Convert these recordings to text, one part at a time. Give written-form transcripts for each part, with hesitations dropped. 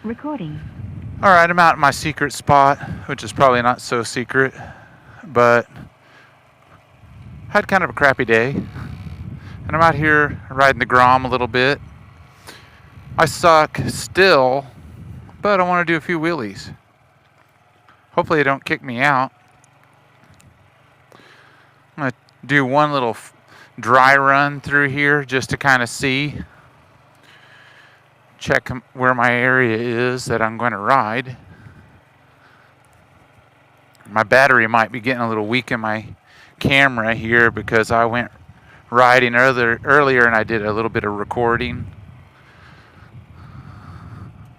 Recording. All right, I'm out at my secret spot, which is probably not so secret, but had kind of a crappy day. And I'm out here riding the Grom a little bit. I suck still, but I want to do a few wheelies. Hopefully they don't kick me out. I'm going to do one little dry run through here just to kind of see, check where my area is that I'm going to ride. My battery might be getting a little weak in my camera here because I went riding earlier and I did a little bit of recording.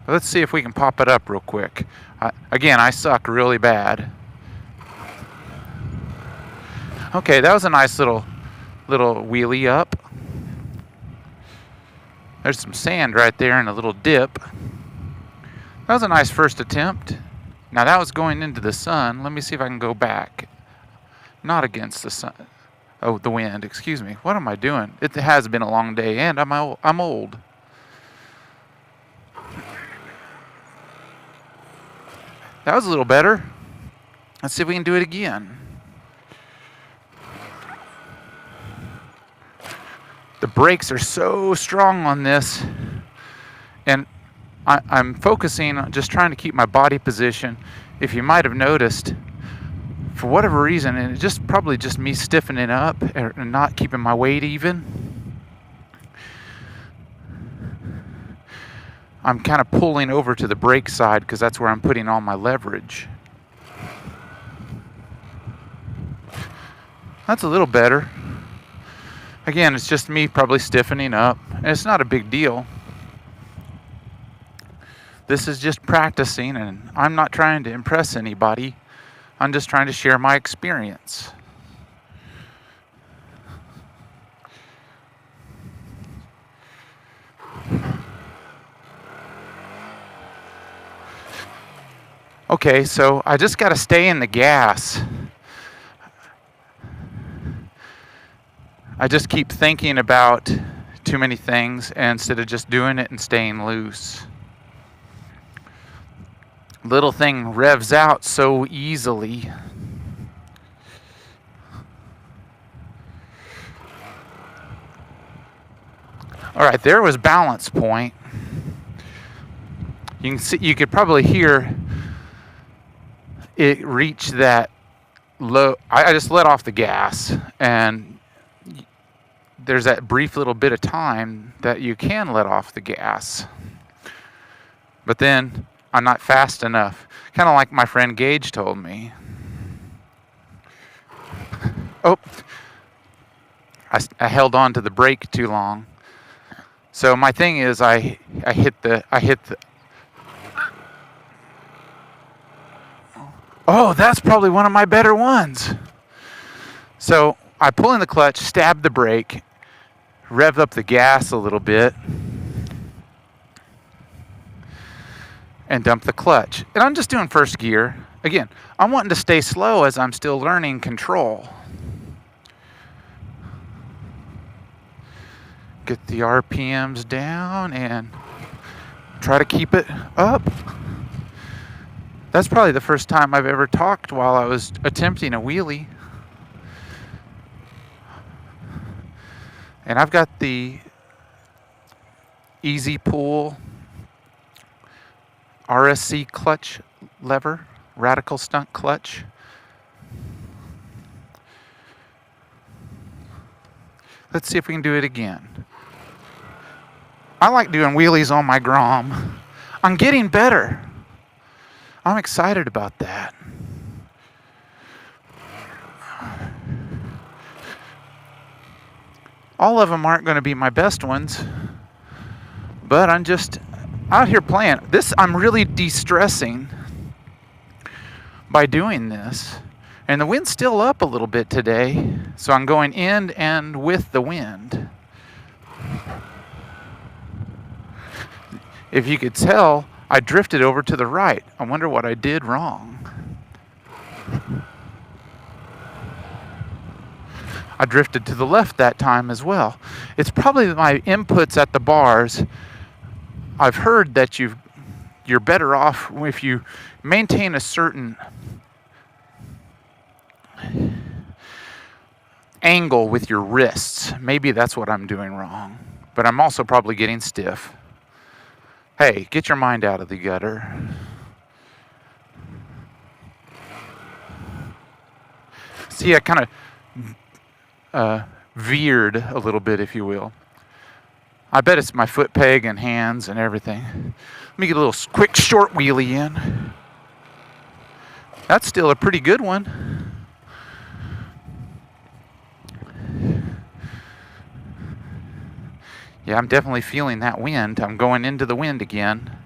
Let's see if we can pop it up real quick. Again, I suck really bad. Okay, that was a nice little wheelie up. There's some sand right there and a little dip. That was a nice first attempt. Now that was going into the sun. Let me see if I can go back. Not against the sun. Oh, the wind, excuse me. What am I doing? It has been a long day and I'm old. That was a little better. Let's see if we can do it again. The brakes are so strong on this, and I'm focusing on just trying to keep my body position. If you might have noticed, for whatever reason, and it's just probably just me stiffening up and not keeping my weight even, I'm kind of pulling over to the brake side because that's where I'm putting all my leverage. That's a little better. Again, it's just me probably stiffening up, and it's not a big deal. This is just practicing, and I'm not trying to impress anybody. I'm just trying to share my experience. Okay, so I just got to stay in the gas. I just keep thinking about too many things instead of just doing it and staying loose. Little thing revs out so easily. All right, there was balance point. You can see, you could probably hear it reach that low. I just let off the gas, and there's that brief little bit of time that you can let off the gas. But then I'm not fast enough. Kind of like my friend Gage told me. Oh, I held on to the brake too long. So my thing is I hit the. Oh, that's probably one of my better ones. So I pull in the clutch, stab the brake, rev up the gas a little bit, and dump the clutch. And I'm just doing first gear. Again, I'm wanting to stay slow as I'm still learning control. Get the RPMs down and try to keep it up. That's probably the first time I've ever talked while I was attempting a wheelie. And I've got the Easy Pull RSC clutch lever, radical stunt clutch. Let's see if we can do it again. I like doing wheelies on my Grom. I'm getting better. I'm excited about that. All of them aren't going to be my best ones, but I'm just out here playing. I'm really de-stressing by doing this. And the wind's still up a little bit today, so I'm going in and with the wind. If you could tell, I drifted over to the right. I wonder what I did wrong. I drifted to the left that time as well. It's probably my inputs at the bars. I've heard that you're better off if you maintain a certain angle with your wrists. Maybe that's what I'm doing wrong, but I'm also probably getting stiff. Hey, get your mind out of the gutter. See, I kind of veered a little bit, if you will. I bet it's my foot peg and hands and everything. Let me get a little quick short wheelie in. That's still a pretty good one. Yeah, I'm definitely feeling that wind. I'm going into the wind again.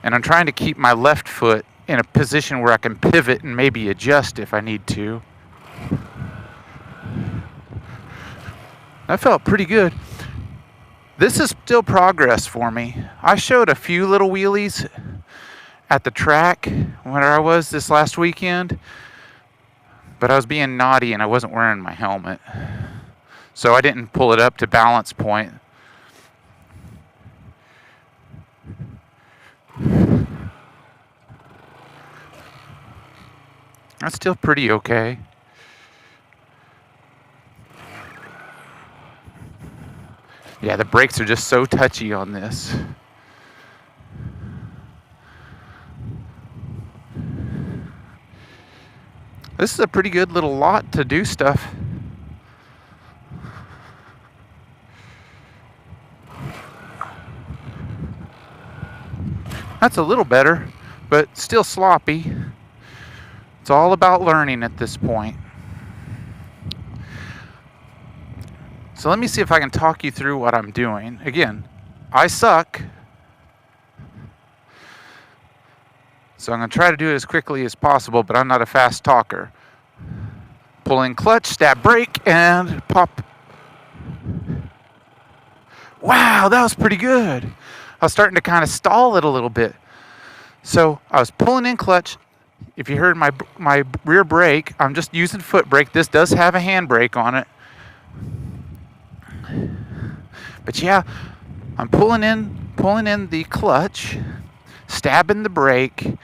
And I'm trying to keep my left foot in a position where I can pivot and maybe adjust if I need to. That felt pretty good. This is still progress for me. I showed a few little wheelies at the track where I was this last weekend, but I was being naughty and I wasn't wearing my helmet. So I didn't pull it up to balance point. That's still pretty okay. Yeah, the brakes are just so touchy on this. This is a pretty good little lot to do stuff. That's a little better, but still sloppy. It's all about learning at this point. So let me see if I can talk you through what I'm doing. Again, I suck. So I'm going to try to do it as quickly as possible, but I'm not a fast talker. Pull in clutch, stab brake, and pop. Wow, that was pretty good. I was starting to kind of stall it a little bit. So I was pulling in clutch. If you heard my rear brake, I'm just using foot brake. This does have a hand brake on it. But yeah, I'm pulling in the clutch, stabbing the brake,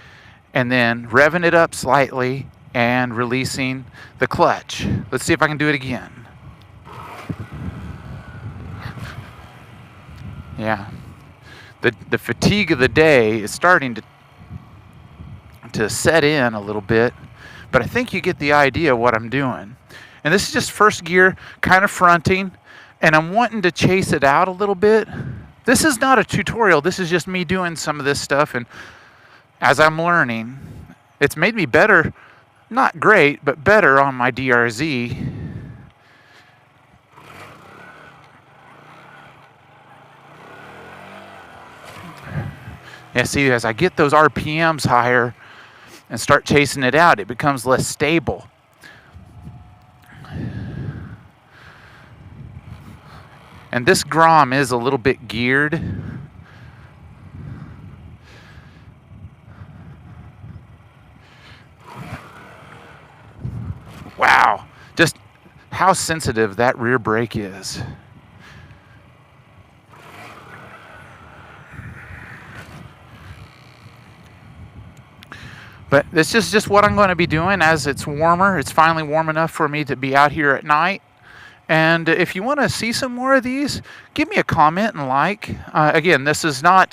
and then revving it up slightly and releasing the clutch. Let's see if I can do it again. Yeah. The fatigue of the day is starting to set in a little bit, but I think you get the idea of what I'm doing. And this is just first gear, kind of fronting, and I'm wanting to chase it out a little bit. This is not a tutorial. This is just me doing some of this stuff, and as I'm learning, it's made me better, not great, but better on my DRZ. Yeah, see, as I get those RPMs higher and start chasing it out, it becomes less stable. And this Grom is a little bit geared. Wow, just how sensitive that rear brake is. But this is just what I'm going to be doing as it's warmer. It's finally warm enough for me to be out here at night. And if you want to see some more of these, give me a comment and like. Again, this is not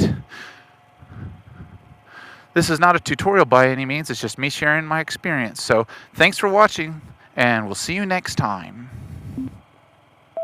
a tutorial by any means. It's just me sharing my experience. So thanks for watching, and we'll see you next time.